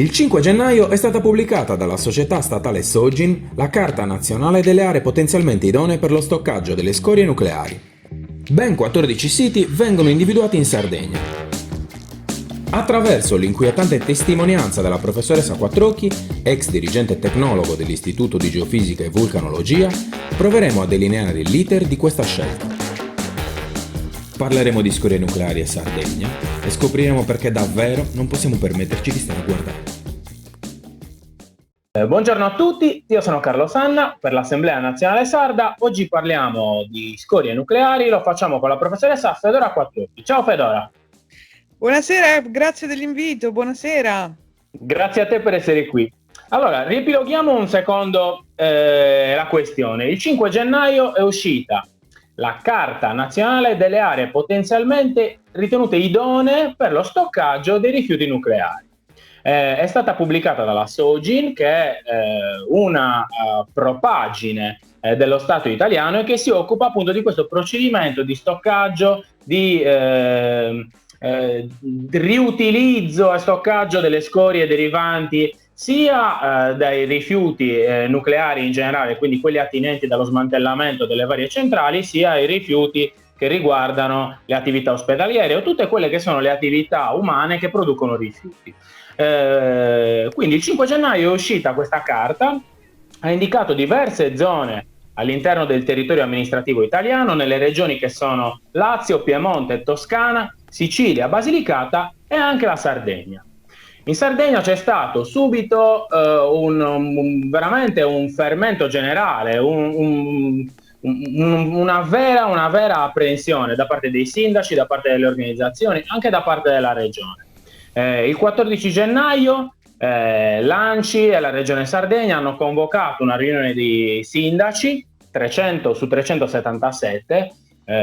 Il 5 gennaio è stata pubblicata dalla società statale Sogin la Carta nazionale delle aree potenzialmente idonee per lo stoccaggio delle scorie nucleari. Ben 14 siti vengono individuati in Sardegna. Attraverso l'inquietante testimonianza della professoressa Quattrocchi, ex dirigente tecnologo dell'Istituto di Geofisica e Vulcanologia, proveremo a delineare l'iter di questa scelta. Parleremo di scorie nucleari e Sardegna e scopriremo perché davvero non possiamo permetterci di stare a guardare. Buongiorno a tutti, io sono Carlo Sanna per l'Assemblea Nazionale Sarda. Oggi parliamo di scorie nucleari, lo facciamo con la professoressa Fedora Quattrocchi. Ciao Fedora. Buonasera, grazie dell'invito, buonasera. Grazie a te per essere qui. Allora, riepiloghiamo un secondo la questione. Il 5 gennaio è uscita la Carta nazionale delle aree potenzialmente ritenute idonee per lo stoccaggio dei rifiuti nucleari. È stata pubblicata dalla Sogin, che è una propagine dello Stato italiano e che si occupa appunto di questo procedimento di stoccaggio, di riutilizzo e stoccaggio delle scorie derivanti sia dai rifiuti nucleari in generale, quindi quelli attinenti dallo smantellamento delle varie centrali, sia i rifiuti che riguardano le attività ospedaliere o tutte quelle che sono le attività umane che producono rifiuti. Quindi il 5 gennaio è uscita questa carta, ha indicato diverse zone all'interno del territorio amministrativo italiano, nelle regioni che sono Lazio, Piemonte, Toscana, Sicilia, Basilicata e anche la Sardegna. In Sardegna c'è stato subito veramente un fermento generale, una vera apprensione da parte dei sindaci, da parte delle organizzazioni, anche da parte della regione. Il 14 gennaio l'ANCI e la Regione Sardegna hanno convocato una riunione di sindaci, 300 su 377,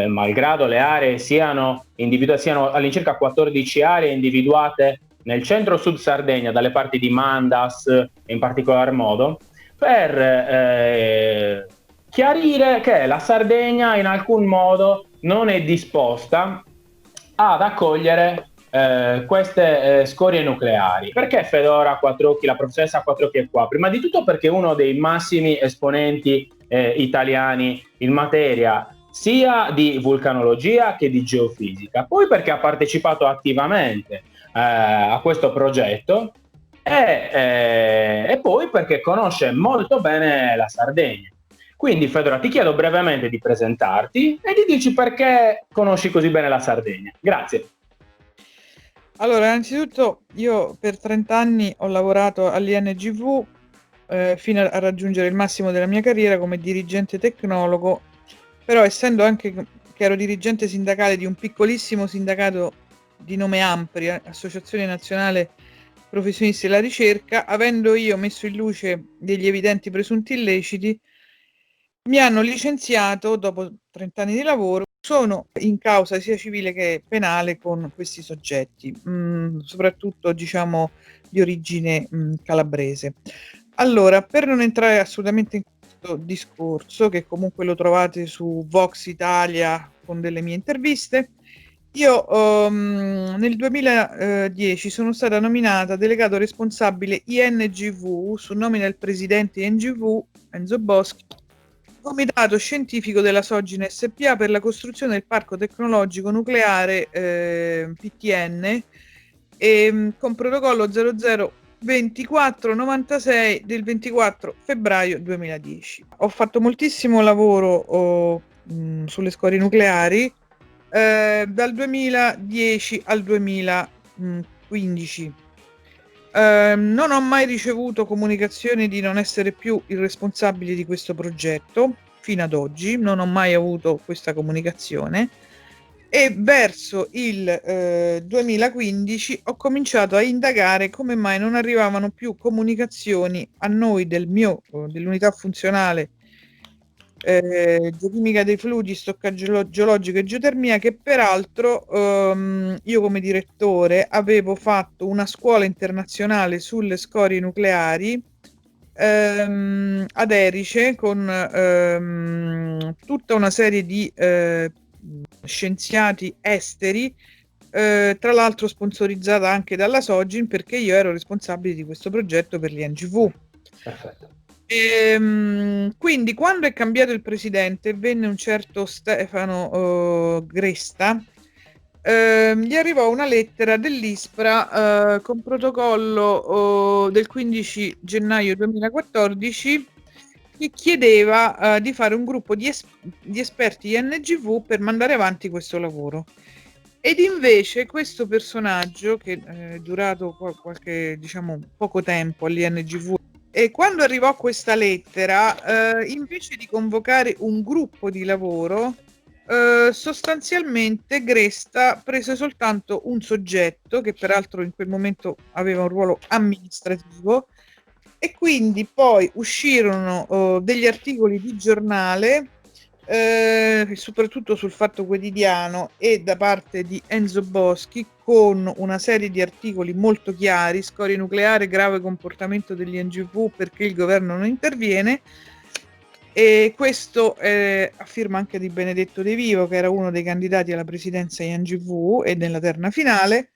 malgrado le aree siano all'incirca 14 aree individuate nel centro-sud Sardegna, dalle parti di Mandas in particolar modo, per chiarire che la Sardegna in alcun modo non è disposta ad accogliere queste scorie nucleari. Perché Fedora Quattrocchi, la professoressa Quattrocchi è qua? Prima di tutto perché è uno dei massimi esponenti italiani in materia sia di vulcanologia che di geofisica, poi perché ha partecipato attivamente a questo progetto e poi perché conosce molto bene la Sardegna. Quindi Fedora, ti chiedo brevemente di presentarti e di dirci perché conosci così bene la Sardegna. Grazie. Allora, innanzitutto io per 30 anni ho lavorato all'INGV fino a raggiungere il massimo della mia carriera come dirigente tecnologo, però essendo anche che ero dirigente sindacale di un piccolissimo sindacato di nome AMPRI, Associazione Nazionale Professionisti della Ricerca, avendo io messo in luce degli evidenti presunti illeciti, mi hanno licenziato dopo 30 anni di lavoro. Sono in causa sia civile che penale con questi soggetti, soprattutto diciamo di origine calabrese. Allora, per non entrare assolutamente in questo discorso, che comunque lo trovate su Vox Italia con delle mie interviste, io nel 2010 sono stata nominata delegato responsabile INGV su nomina del presidente INGV, Enzo Boschi, comitato scientifico della Sogin SPA per la costruzione del parco tecnologico nucleare PTN con protocollo 002496 del 24 febbraio 2010. Ho fatto moltissimo lavoro sulle scorie nucleari dal 2010 al 2015. Non ho mai ricevuto comunicazioni di non essere più il responsabile di questo progetto, fino ad oggi non ho mai avuto questa comunicazione, e verso il 2015 ho cominciato a indagare come mai non arrivavano più comunicazioni a noi dell'unità funzionale geochimica dei fluidi, stoccaggio geologico e geotermia, che peraltro io come direttore avevo fatto una scuola internazionale sulle scorie nucleari ad Erice con tutta una serie di scienziati esteri tra l'altro sponsorizzata anche dalla Sogin, perché io ero responsabile di questo progetto per l'INGV. Perfetto. Quindi quando è cambiato il presidente, venne un certo Stefano Gresta, gli arrivò una lettera dell'ISPRA con protocollo del 15 gennaio 2014 che chiedeva di fare un gruppo di esperti INGV per mandare avanti questo lavoro. Ed invece questo personaggio, che è durato qualche, diciamo, poco tempo all'INGV, e quando arrivò questa lettera, invece di convocare un gruppo di lavoro, sostanzialmente Gresta prese soltanto un soggetto, che peraltro in quel momento aveva un ruolo amministrativo, e quindi poi uscirono degli articoli di giornale, soprattutto sul Fatto Quotidiano e da parte di Enzo Boschi, con una serie di articoli molto chiari: scorie nucleare, grave comportamento degli NGV perché il governo non interviene. E questo a firma anche di Benedetto De Vivo, che era uno dei candidati alla presidenza INGV e nella terna finale.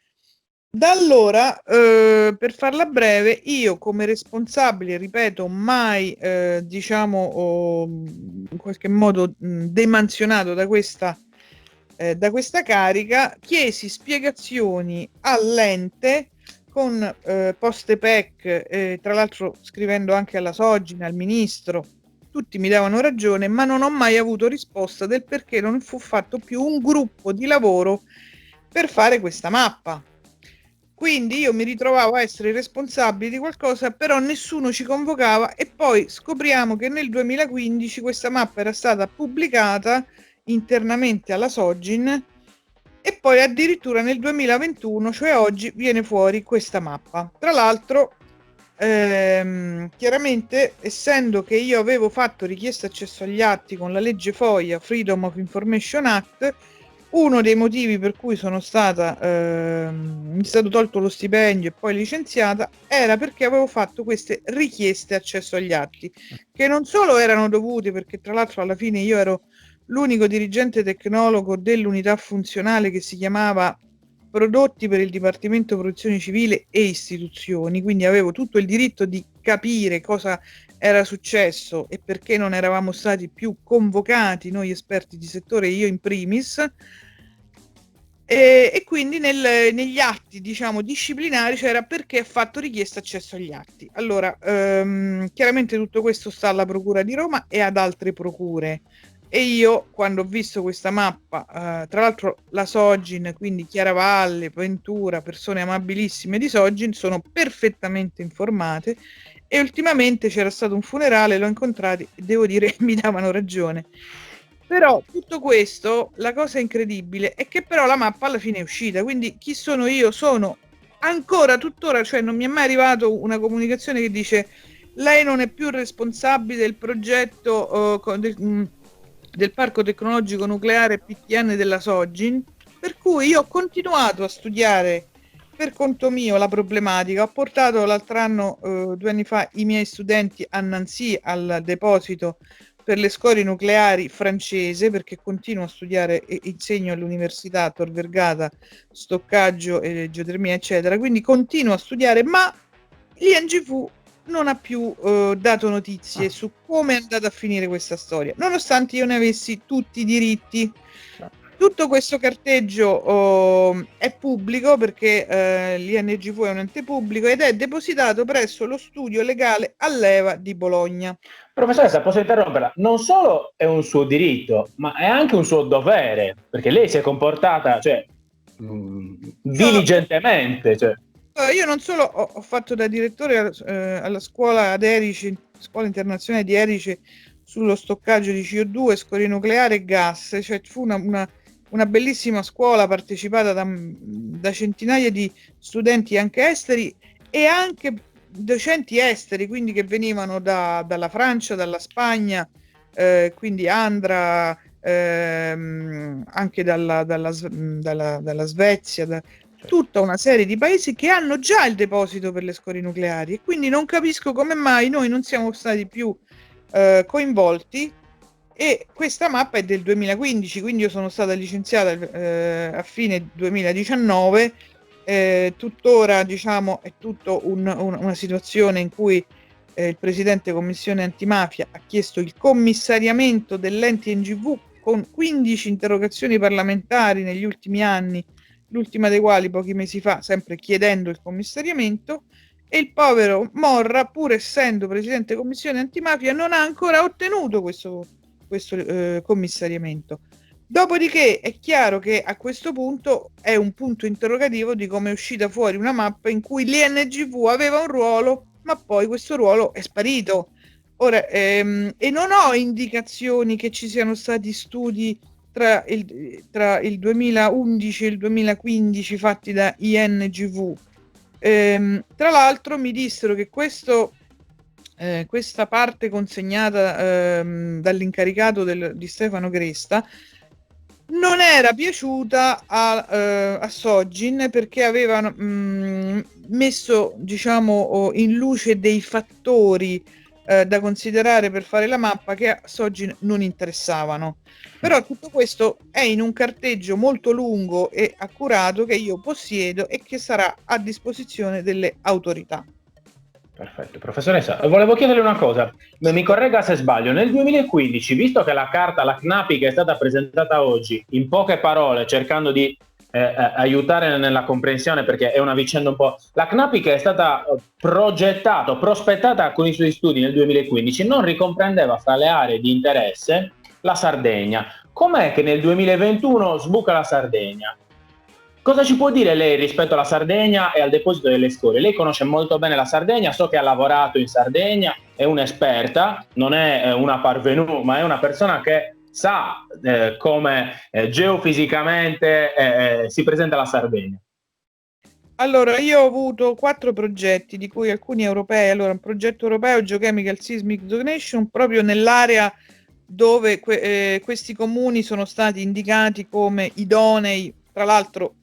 Da allora, per farla breve, io come responsabile, ripeto, mai diciamo in qualche modo demansionato da questa carica, chiesi spiegazioni all'ente con poste PEC, tra l'altro scrivendo anche alla Sogin, al ministro. Tutti mi davano ragione, ma non ho mai avuto risposta del perché non fu fatto più un gruppo di lavoro per fare questa mappa. Quindi io mi ritrovavo a essere responsabile di qualcosa, però nessuno ci convocava, e poi scopriamo che nel 2015 questa mappa era stata pubblicata internamente alla Sogin, e poi addirittura nel 2021, cioè oggi, viene fuori questa mappa. Tra l'altro, chiaramente, essendo che io avevo fatto richiesta accesso agli atti con la legge FOIA, Freedom of Information Act, uno dei motivi per cui sono stata mi è stato tolto lo stipendio e poi licenziata era perché avevo fatto queste richieste accesso agli atti, che non solo erano dovute, perché tra l'altro alla fine io ero l'unico dirigente tecnologo dell'unità funzionale che si chiamava Prodotti per il Dipartimento Protezione Civile e Istituzioni, quindi avevo tutto il diritto di capire cosa era successo e perché non eravamo stati più convocati noi esperti di settore, io in primis, e quindi negli atti, diciamo, disciplinari c'era perché ha fatto richiesta accesso agli atti. Allora, chiaramente tutto questo sta alla Procura di Roma e ad altre procure. E io, quando ho visto questa mappa, tra l'altro la Sogin, quindi Chiara Valle, Ventura, persone amabilissime di Sogin, sono perfettamente informate, e ultimamente c'era stato un funerale, l'ho incontrati e devo dire che mi davano ragione. Però tutto questo, la cosa incredibile è che però la mappa alla fine è uscita, quindi chi sono io? Sono ancora tuttora, cioè non mi è mai arrivato una comunicazione che dice lei non è più responsabile del progetto del Parco Tecnologico Nucleare PTN della Sogin, per cui io ho continuato a studiare per conto mio la problematica. Ho portato l'altro anno, 2 anni fa, i miei studenti a Nancy al deposito per le scorie nucleari francese, perché continuo a studiare e insegno all'università Tor Vergata stoccaggio e geotermia eccetera, quindi continuo a studiare, ma l'INGV non ha più dato notizie su come è andata a finire questa storia, nonostante io ne avessi tutti i diritti. Tutto questo carteggio è pubblico, perché l'INGV è un ente pubblico ed è depositato presso lo studio legale Alleva di Bologna. Professoressa, posso interromperla? Non solo è un suo diritto, ma è anche un suo dovere, perché lei si è comportata, cioè, diligentemente. Cioè. Io non solo ho fatto da direttore alla scuola ad Erice, scuola internazionale di Erice, sullo stoccaggio di CO2, scorie nucleare e gas, cioè fu una bellissima scuola partecipata da centinaia di studenti anche esteri e anche docenti esteri, quindi che venivano dalla Francia, dalla Spagna, quindi Andra, anche dalla Svezia, tutta una serie di paesi che hanno già il deposito per le scorie nucleari, e quindi non capisco come mai noi non siamo stati più coinvolti e questa mappa è del 2015, quindi io sono stata licenziata a fine 2019. Tuttora, diciamo, è tutto una situazione in cui il presidente Commissione Antimafia ha chiesto il commissariamento dell'ente NGV con 15 interrogazioni parlamentari negli ultimi anni, l'ultima dei quali pochi mesi fa, sempre chiedendo il commissariamento, e il povero Morra, pur essendo presidente Commissione Antimafia, non ha ancora ottenuto questo commissariamento. Dopodiché è chiaro che a questo punto è un punto interrogativo di come è uscita fuori una mappa in cui l'INGV aveva un ruolo, ma poi questo ruolo è sparito. Ora, e non ho indicazioni che ci siano stati studi tra il 2011 e il 2015 fatti da INGV. Tra l'altro mi dissero che questa parte consegnata dall'incaricato di Stefano Cresta non era piaciuta a Sogin, perché avevano messo, diciamo, in luce dei fattori da considerare per fare la mappa che a Sogin non interessavano. Però tutto questo è in un carteggio molto lungo e accurato che io possiedo e che sarà a disposizione delle autorità. Perfetto, professoressa, volevo chiederle una cosa, mi corregga se sbaglio, nel 2015, visto che la carta, la CNAPI che è stata presentata oggi, in poche parole, cercando di aiutare nella comprensione, perché è una vicenda un po'... La CNAPI che è stata progettata, prospettata con i suoi studi nel 2015, non ricomprendeva fra le aree di interesse la Sardegna. Com'è che nel 2021 sbuca la Sardegna? Cosa ci può dire lei rispetto alla Sardegna e al deposito delle scorie? Lei conosce molto bene la Sardegna, so che ha lavorato in Sardegna, è un'esperta, non è una parvenue, ma è una persona che sa come geofisicamente si presenta la Sardegna. Allora, io ho avuto 4 progetti, di cui alcuni europei. Allora, un progetto europeo, Geochemical Seismic Zonation, proprio nell'area dove questi comuni sono stati indicati come idonei. Tra l'altro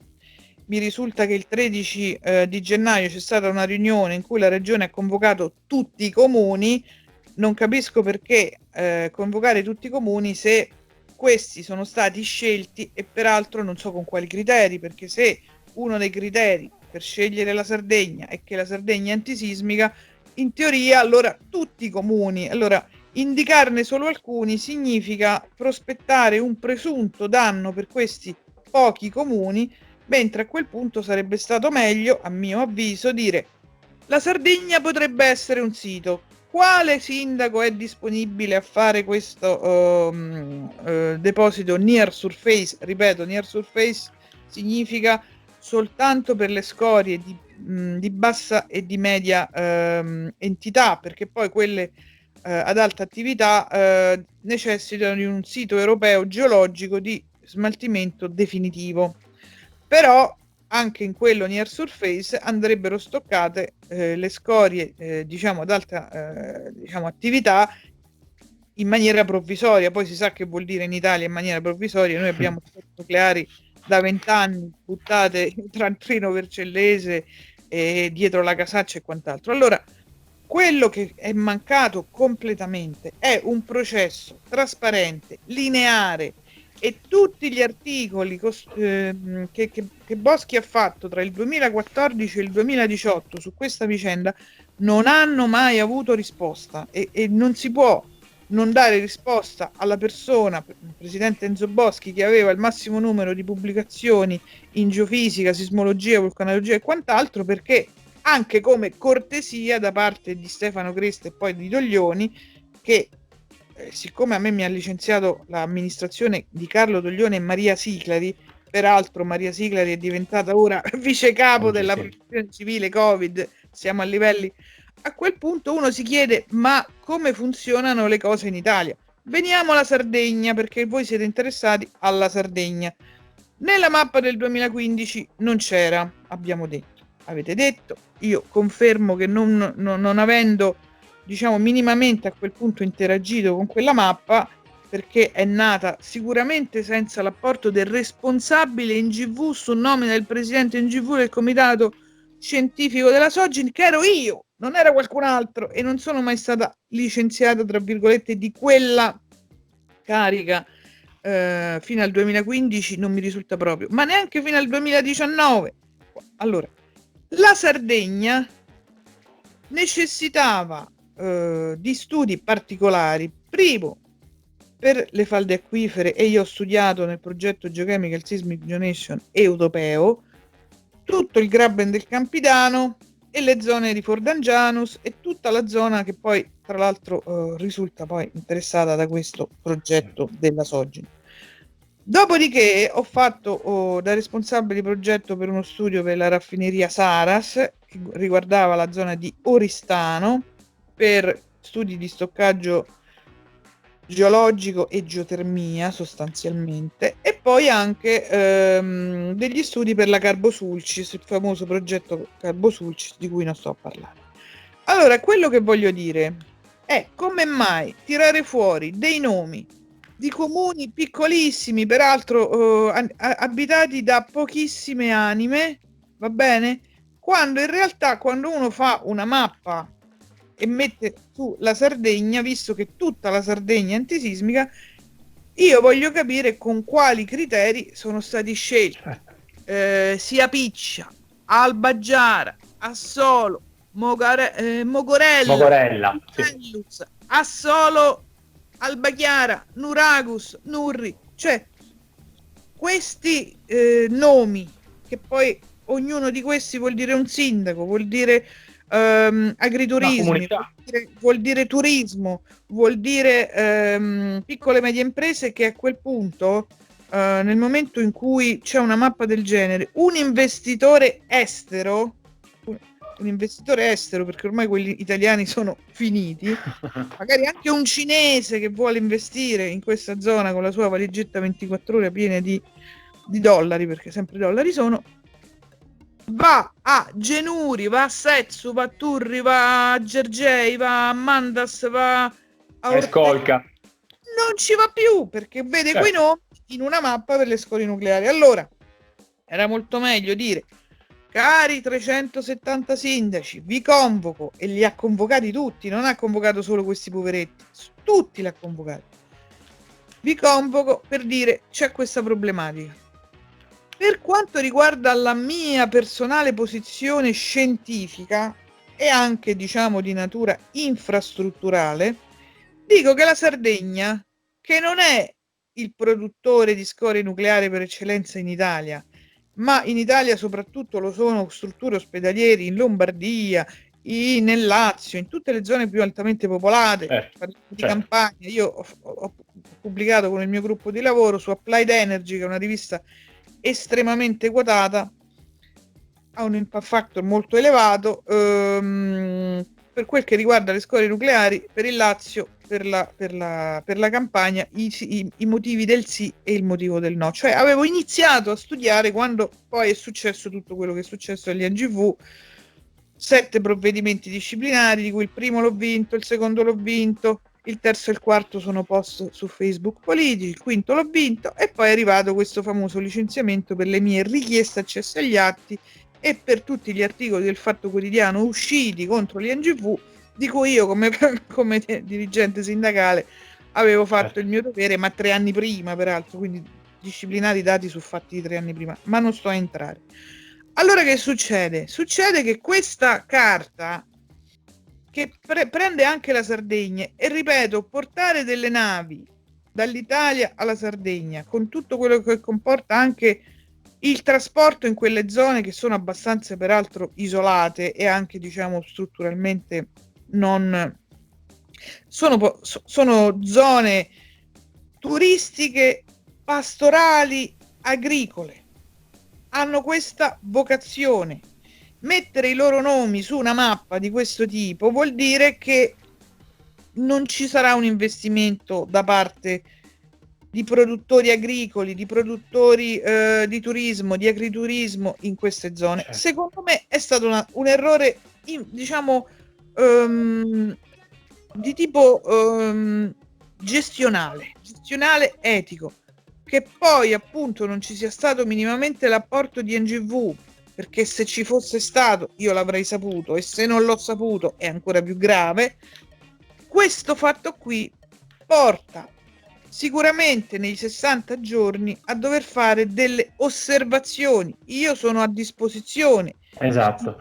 mi risulta che il 13 di gennaio c'è stata una riunione in cui la regione ha convocato tutti i comuni. Non capisco perché convocare tutti i comuni se questi sono stati scelti, e peraltro non so con quali criteri, perché se uno dei criteri per scegliere la Sardegna è che la Sardegna è antisismica, in teoria allora tutti i comuni, allora indicarne solo alcuni significa prospettare un presunto danno per questi pochi comuni, mentre a quel punto sarebbe stato meglio, a mio avviso, dire: la Sardegna potrebbe essere un sito. Quale sindaco è disponibile a fare questo deposito near surface? Ripeto, near surface significa soltanto per le scorie di bassa e di media entità, perché poi quelle ad alta attività necessitano di un sito europeo geologico di smaltimento definitivo. Però anche in quello near surface andrebbero stoccate le scorie diciamo ad alta diciamo attività in maniera provvisoria. Poi si sa che vuol dire in Italia in maniera provvisoria. Noi abbiamo nucleari da 20 anni buttate tra il Trino Vercellese e dietro la Casaccia e quant'altro. Allora, quello che è mancato completamente è un processo trasparente, lineare, e tutti gli articoli che Boschi ha fatto tra il 2014 e il 2018 su questa vicenda non hanno mai avuto risposta, e non si può non dare risposta alla persona, il presidente Enzo Boschi, che aveva il massimo numero di pubblicazioni in geofisica, sismologia, vulcanologia e quant'altro, perché anche come cortesia da parte di Stefano Cresta e poi di Doglioni, che siccome a me mi ha licenziato l'amministrazione di Carlo Doglioni e Maria Siclari, peraltro Maria Siclari è diventata ora vice capo della protezione civile Covid, siamo a livelli... A quel punto uno si chiede: ma come funzionano le cose in Italia? Veniamo alla Sardegna, perché voi siete interessati alla Sardegna. Nella mappa del 2015 non c'era, abbiamo detto, avete detto, io confermo che non avendo, diciamo, minimamente a quel punto interagito con quella mappa, perché è nata sicuramente senza l'apporto del responsabile NGV su nomina del presidente NGV del comitato scientifico della Sogin, che ero io, non era qualcun altro, e non sono mai stata licenziata, tra virgolette, di quella carica fino al 2015 non mi risulta proprio, ma neanche fino al 2019. Allora, la Sardegna necessitava di studi particolari, primo per le falde acquifere, e io ho studiato nel progetto Geochemical Seismic Zonation europeo tutto il Graben del Campidano e le zone di Fordangianus e tutta la zona che poi tra l'altro risulta poi interessata da questo progetto della Sogin. Dopodiché ho fatto da responsabile progetto per uno studio per la raffineria Saras che riguardava la zona di Oristano per studi di stoccaggio geologico e geotermia sostanzialmente, e poi anche degli studi per la Carbosulcis, il famoso progetto Carbosulcis di cui non sto a parlare. Allora, quello che voglio dire è come mai tirare fuori dei nomi di comuni piccolissimi, peraltro abitati da pochissime anime, va bene? Quando in realtà quando uno fa una mappa e mette su la Sardegna, visto che tutta la Sardegna è antisismica, io voglio capire con quali criteri sono stati scelti sia Piccia, Albagiara, Assolo, Mogorella, sì. Assolo, Albachiara, Nuragus, Nurri, cioè questi nomi, che poi ognuno di questi vuol dire un sindaco, vuol dire agriturismo, vuol dire turismo, vuol dire piccole e medie imprese, che a quel punto nel momento in cui c'è una mappa del genere, un investitore estero, perché ormai quelli italiani sono finiti, magari anche un cinese che vuole investire in questa zona con la sua valigetta 24 ore piena di dollari, perché sempre dollari sono, va a Genuri, va a Setsu, va a Turri, va a Gergei, va a Mandas, va a Escolca. Non ci va più perché vede quei nomi in una mappa per le scorie nucleari. Allora, era molto meglio dire: cari 370 sindaci, vi convoco, e li ha convocati tutti, non ha convocato solo questi poveretti, tutti li ha convocati. Vi convoco per dire: c'è questa problematica. Per quanto riguarda la mia personale posizione scientifica e anche, diciamo, di natura infrastrutturale, dico che la Sardegna, che non è il produttore di scorie nucleari per eccellenza in Italia, ma in Italia soprattutto lo sono strutture ospedaliere in Lombardia, nel Lazio, in tutte le zone più altamente popolate, di Campania. Io ho pubblicato con il mio gruppo di lavoro su Applied Energy, che è una rivista estremamente quotata, ha un impact factor molto elevato per quel che riguarda le scorie nucleari per il Lazio, per la Campania, i motivi del sì e il motivo del no. Cioè avevo iniziato a studiare quando poi è successo tutto quello che è successo agli NGV, 7 provvedimenti disciplinari, di cui il primo l'ho vinto, il secondo l'ho vinto, il terzo e il quarto sono post su Facebook politici, il quinto l'ho vinto, e poi è arrivato questo famoso licenziamento per le mie richieste accesso agli atti e per tutti gli articoli del Fatto Quotidiano usciti contro gli NGV, di cui io come dirigente sindacale avevo fatto il mio dovere, ma 3 anni prima peraltro, quindi disciplinari dati su fatti di 3 anni prima, ma non sto a entrare. Allora che succede? Succede che questa carta, che prende anche la Sardegna, e ripeto, portare delle navi dall'Italia alla Sardegna con tutto quello che comporta anche il trasporto in quelle zone che sono abbastanza peraltro isolate e anche, diciamo, strutturalmente non sono zone turistiche, pastorali, agricole, hanno questa vocazione. Mettere i loro nomi su una mappa di questo tipo vuol dire che non ci sarà un investimento da parte di produttori agricoli, di produttori di turismo, di agriturismo in queste zone. Secondo me è stato un errore, diciamo, di tipo gestionale etico, che poi appunto non ci sia stato minimamente l'apporto di NGV, perché se ci fosse stato io l'avrei saputo, e se non l'ho saputo è ancora più grave. Questo fatto qui porta sicuramente nei 60 giorni a dover fare delle osservazioni. Io sono a disposizione. Esatto.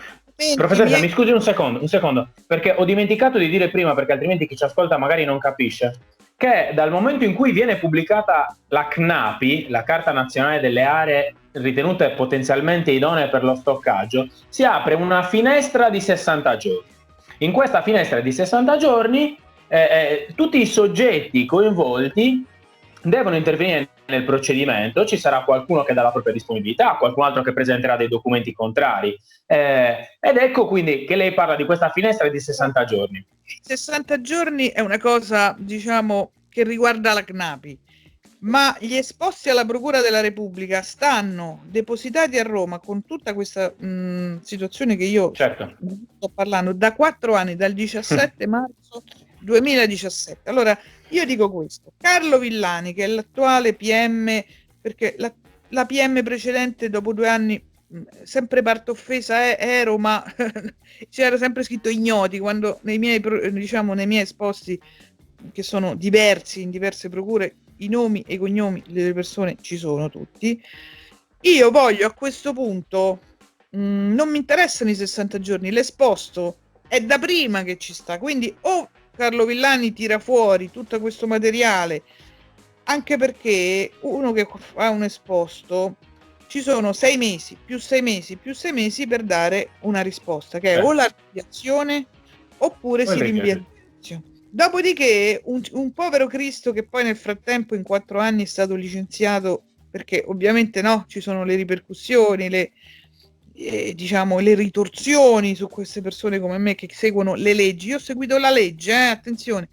Professoressa, mi scusi un secondo, perché ho dimenticato di dire prima, perché altrimenti chi ci ascolta magari non capisce, che dal momento in cui viene pubblicata la CNAPI, la Carta Nazionale delle Aree ritenute potenzialmente idonee per lo stoccaggio, si apre una finestra di 60 giorni. In questa finestra di 60 giorni tutti i soggetti coinvolti devono intervenire nel procedimento, ci sarà qualcuno che dà la propria disponibilità, qualcun altro che presenterà dei documenti contrari, ed ecco quindi che lei parla di questa finestra di 60 giorni. 60 giorni è una cosa, diciamo, che riguarda la CNAPI, ma gli esposti alla Procura della Repubblica stanno depositati a Roma con tutta questa situazione che io sto parlando da 4 anni, dal 17 marzo 2017. Allora, io dico questo: Carlo Villani, che è l'attuale PM, perché la PM precedente dopo 2 anni, sempre parte offesa ero, ma c'era sempre scritto ignoti, quando nei miei esposti, che sono diversi in diverse procure, i nomi e i cognomi delle persone ci sono tutti. Io voglio, a questo punto, non mi interessano i 60 giorni, l'esposto è da prima che ci sta, quindi o Carlo Villani tira fuori tutto questo materiale, anche perché uno che fa un esposto, ci sono 6 mesi, più 6 mesi, più 6 mesi per dare una risposta, che è o l'archiviazione oppure si rinvia il giudizio. Dopodiché un povero Cristo che poi nel frattempo in 4 anni è stato licenziato, perché ovviamente ci sono le ripercussioni, le ritorsioni su queste persone come me che seguono le leggi. Io ho seguito la legge, attenzione.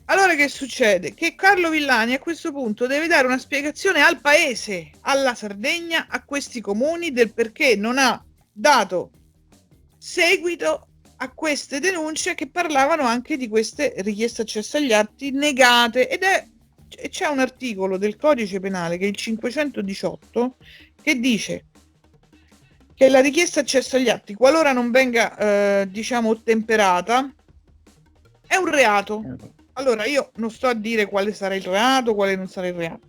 Allora che succede? Che Carlo Villani a questo punto deve dare una spiegazione al paese, alla Sardegna, a questi comuni, del perché non ha dato seguito a queste denunce che parlavano anche di queste richieste accesso agli atti negate, e c'è un articolo del codice penale, che è il 518, che dice che la richiesta accesso agli atti, qualora non venga ottemperata, è un reato. Allora io non sto a dire quale sarà il reato, quale non sarà il reato,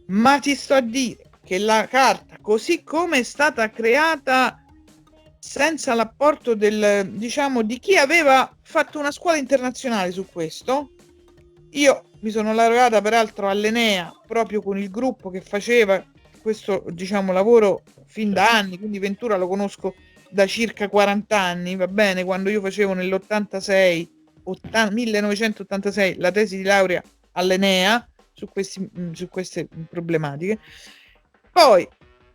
ma ti sto a dire che la carta, così come è stata creata senza l'apporto di chi aveva fatto una scuola internazionale su questo. Io mi sono laureata peraltro all'Enea proprio con il gruppo che faceva questo lavoro fin da anni, quindi Ventura lo conosco da circa 40 anni, va bene, quando io facevo nell'86 1986 la tesi di laurea all'Enea su queste problematiche. Poi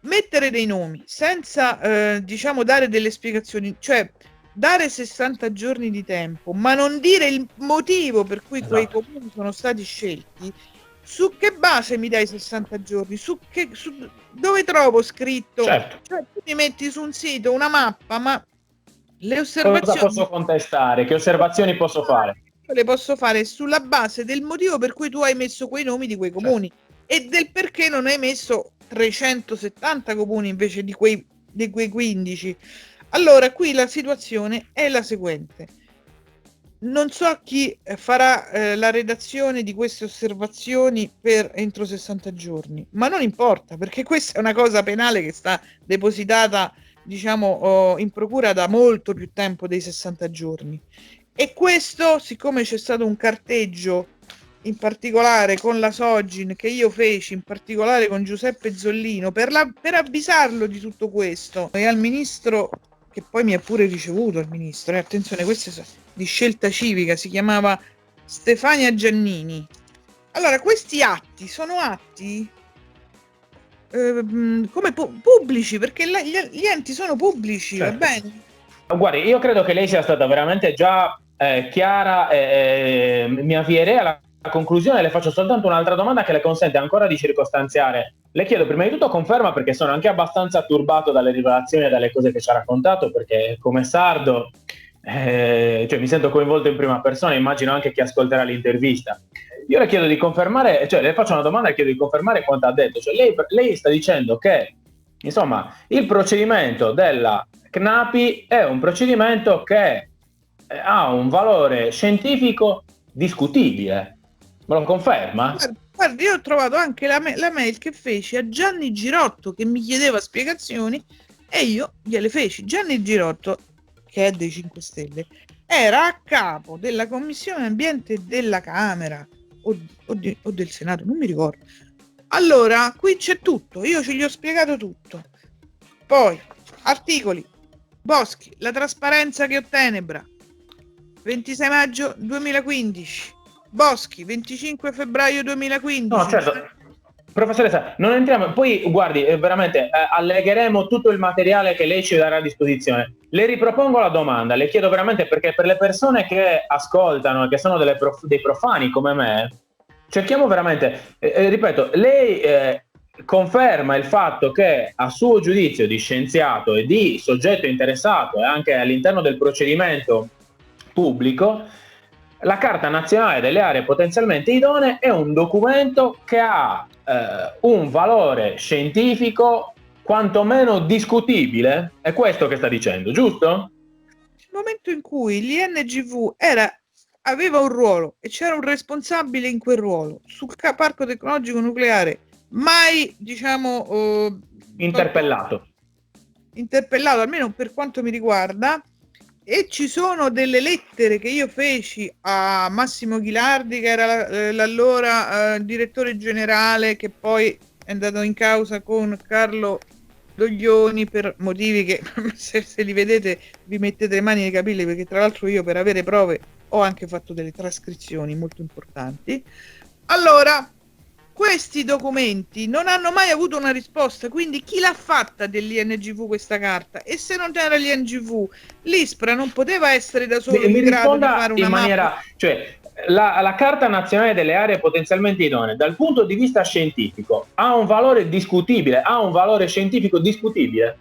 mettere dei nomi senza dare delle spiegazioni, cioè dare 60 giorni di tempo, ma non dire il motivo per cui quei comuni sono stati scelti. Su che base mi dai 60 giorni? Dove trovo scritto? Certo. Cioè, tu mi metti su un sito una mappa, ma le osservazioni... Cosa posso contestare? Che osservazioni posso fare? Le posso fare sulla base del motivo per cui tu hai messo quei nomi di quei comuni, e del perché non hai messo 370 comuni invece di quei 15. Allora, qui la situazione è la seguente: non so chi farà la redazione di queste osservazioni per entro 60 giorni, ma non importa, perché questa è una cosa penale che sta depositata in procura da molto più tempo dei 60 giorni. E questo, siccome c'è stato un carteggio in particolare con la Sogin che io feci, in particolare con Giuseppe Zollino, per avvisarlo di tutto questo, e al ministro, che poi mi ha pure ricevuto il ministro, attenzione, questo è di Scelta Civica, si chiamava Stefania Giannini. Allora, questi atti sono atti come pubblici, perché gli enti sono pubblici, va bene? Guardi, io credo che lei sia stata veramente già chiara, mi avvierei alla conclusione. Le faccio soltanto un'altra domanda che le consente ancora di circostanziare. Le chiedo prima di tutto conferma, perché sono anche abbastanza turbato dalle rivelazioni e dalle cose che ci ha raccontato, perché come sardo mi sento coinvolto in prima persona, immagino anche chi ascolterà l'intervista. Io le chiedo di confermare, le faccio una domanda e chiedo di confermare quanto ha detto. Lei sta dicendo che, insomma, il procedimento della CNAPI è un procedimento che ha un valore scientifico discutibile. Me lo conferma? Guardi, io ho trovato anche la mail che feci a Gianni Girotto che mi chiedeva spiegazioni e io gliele feci. Gianni Girotto, che è dei 5 Stelle, era a capo della Commissione Ambiente della Camera o del Senato, non mi ricordo. Allora, qui c'è tutto, io ce gli ho spiegato tutto. Poi, articoli, Boschi, la trasparenza che ottenebra, 26 maggio 2015, Boschi, 25 febbraio 2015. No, certo. Professoressa, non entriamo, poi guardi, veramente allegheremo tutto il materiale che lei ci darà a disposizione. Le ripropongo la domanda, le chiedo veramente perché per le persone che ascoltano e che sono dei profani come me, cerchiamo veramente, ripeto, lei conferma il fatto che a suo giudizio di scienziato e di soggetto interessato e anche all'interno del procedimento pubblico, la Carta Nazionale delle Aree Potenzialmente Idonee è un documento che ha un valore scientifico quantomeno discutibile, è questo che sta dicendo, giusto? Nel momento in cui l'INGV aveva un ruolo e c'era un responsabile in quel ruolo sul parco tecnologico nucleare, mai diciamo Interpellato, almeno per quanto mi riguarda, e ci sono delle lettere che io feci a Massimo Ghilardi, che era l'allora direttore generale, che poi è andato in causa con Carlo Doglioni per motivi che se li vedete vi mettete le mani nei capelli, perché tra l'altro io per avere prove ho anche fatto delle trascrizioni molto importanti. Allora, questi documenti non hanno mai avuto una risposta, quindi chi l'ha fatta dell'INGV questa carta? E se non era l'INGV, l'ISPRA non poteva essere da solo in grado di fare una in maniera, mappa? cioè la Carta Nazionale delle Aree Potenzialmente Idonee dal punto di vista scientifico ha un valore discutibile, ha un valore scientifico discutibile?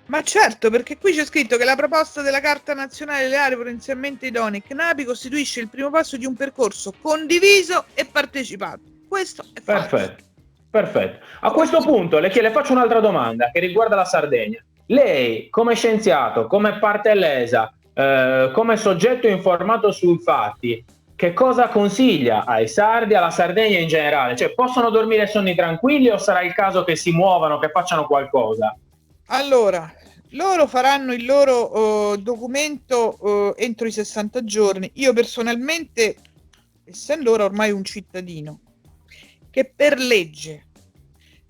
Ma certo, perché qui c'è scritto che la proposta della Carta Nazionale delle Aree Potenzialmente Idonee CNAPI costituisce il primo passo di un percorso condiviso e partecipato. Questo è falso. Perfetto. A questo punto le faccio un'altra domanda che riguarda la Sardegna. Lei, come scienziato, come parte lesa, come soggetto informato sui fatti, che cosa consiglia ai sardi, alla Sardegna in generale? Cioè, possono dormire sonni tranquilli o sarà il caso che si muovano, che facciano qualcosa? Allora, loro faranno il loro documento entro i 60 giorni. Io personalmente, essendo ora ormai un cittadino, che per legge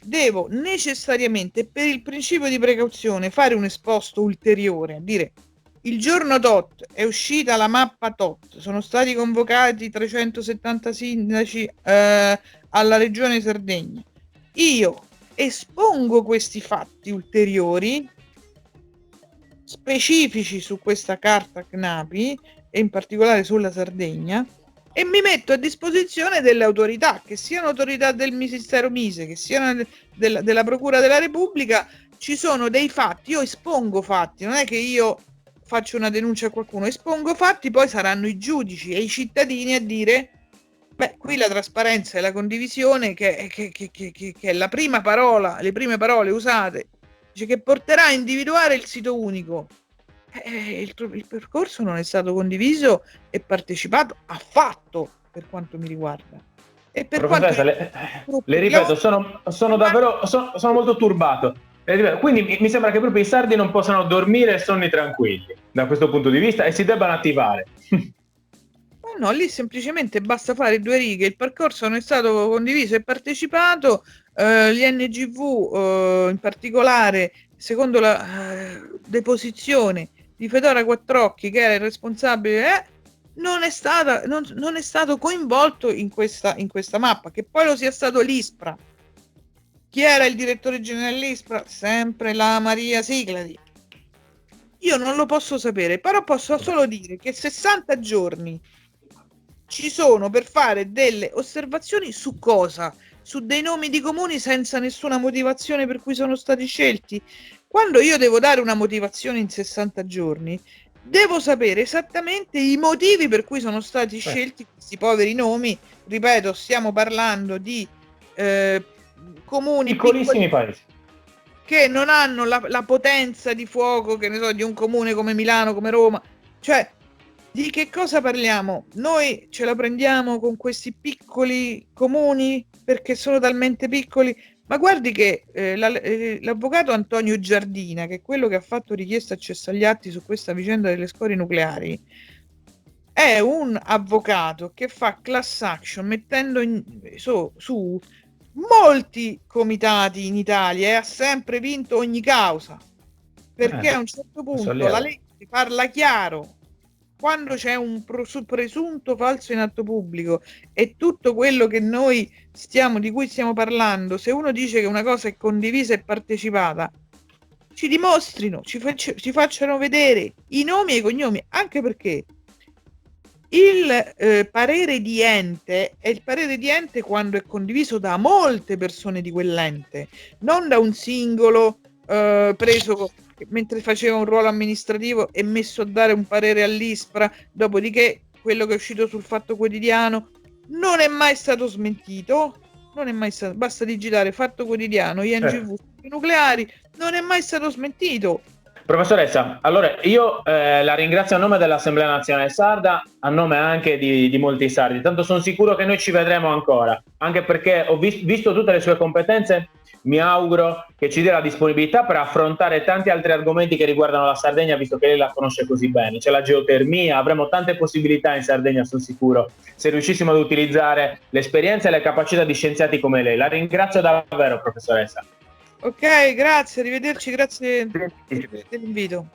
devo necessariamente, per il principio di precauzione, fare un esposto ulteriore, a dire il giorno tot è uscita la mappa tot, sono stati convocati 370 sindaci alla regione Sardegna, io espongo questi fatti ulteriori specifici su questa carta CNAPI e in particolare sulla Sardegna, e mi metto a disposizione delle autorità, che siano autorità del Ministero Mise, che siano della Procura della Repubblica. Ci sono dei fatti, io espongo fatti, non è che io faccio una denuncia a qualcuno, espongo fatti, poi saranno i giudici e i cittadini a dire beh, qui la trasparenza e la condivisione che è la prima parola, le prime parole usate, dice che porterà a individuare il sito unico. Il percorso non è stato condiviso e partecipato affatto per quanto mi riguarda. E per Professoressa, le ripeto, sono davvero sono molto turbato. Quindi mi sembra che proprio i sardi non possano dormire sonni tranquilli da questo punto di vista e si debbano attivare. No, lì semplicemente basta fare 2 righe, il percorso non è stato condiviso e partecipato, l'INGV in particolare, secondo la deposizione di Fedora Quattrocchi, che era il responsabile, non è stato coinvolto in questa mappa, che poi lo sia stato l'ISPRA. Chi era il direttore generale dell'ISPRA? Sempre la Maria Sigladi. Io non lo posso sapere, però posso solo dire che 60 giorni ci sono per fare delle osservazioni su cosa? Su dei nomi di comuni senza nessuna motivazione per cui sono stati scelti. Quando io devo dare una motivazione in 60 giorni, devo sapere esattamente i motivi per cui sono stati scelti questi poveri nomi. Ripeto, stiamo parlando di comuni piccolissimi paesi che non hanno la potenza di fuoco, che ne so, di un comune come Milano, come Roma. Cioè, Di che cosa parliamo? Noi ce la prendiamo con questi piccoli comuni perché sono talmente piccoli, ma guardi che l'avvocato Antonio Giardina, che è quello che ha fatto richiesta accesso agli atti su questa vicenda delle scorie nucleari, è un avvocato che fa class action mettendo su molti comitati in Italia e ha sempre vinto ogni causa, perché a un certo punto la legge parla chiaro. Quando c'è un presunto falso in atto pubblico e tutto quello che noi di cui stiamo parlando, se uno dice che una cosa è condivisa e partecipata, ci dimostrino, ci facciano vedere i nomi e i cognomi, anche perché il parere di ente è il parere di ente quando è condiviso da molte persone di quell'ente, non da un singolo preso mentre faceva un ruolo amministrativo e messo a dare un parere all'ISPRA, dopodiché quello che è uscito sul Fatto Quotidiano non è mai stato smentito, basta digitare Fatto Quotidiano, INGV nucleari, non è mai stato smentito. Professoressa, allora io la ringrazio a nome dell'Assemblea Nazionale Sarda, a nome anche di molti sardi, tanto sono sicuro che noi ci vedremo ancora, anche perché ho visto tutte le sue competenze, mi auguro che ci dia la disponibilità per affrontare tanti altri argomenti che riguardano la Sardegna, visto che lei la conosce così bene. C'è la geotermia, avremo tante possibilità in Sardegna, sono sicuro, se riuscissimo ad utilizzare l'esperienza e le capacità di scienziati come lei. La ringrazio davvero, professoressa. Ok, grazie, arrivederci, grazie dell'invito.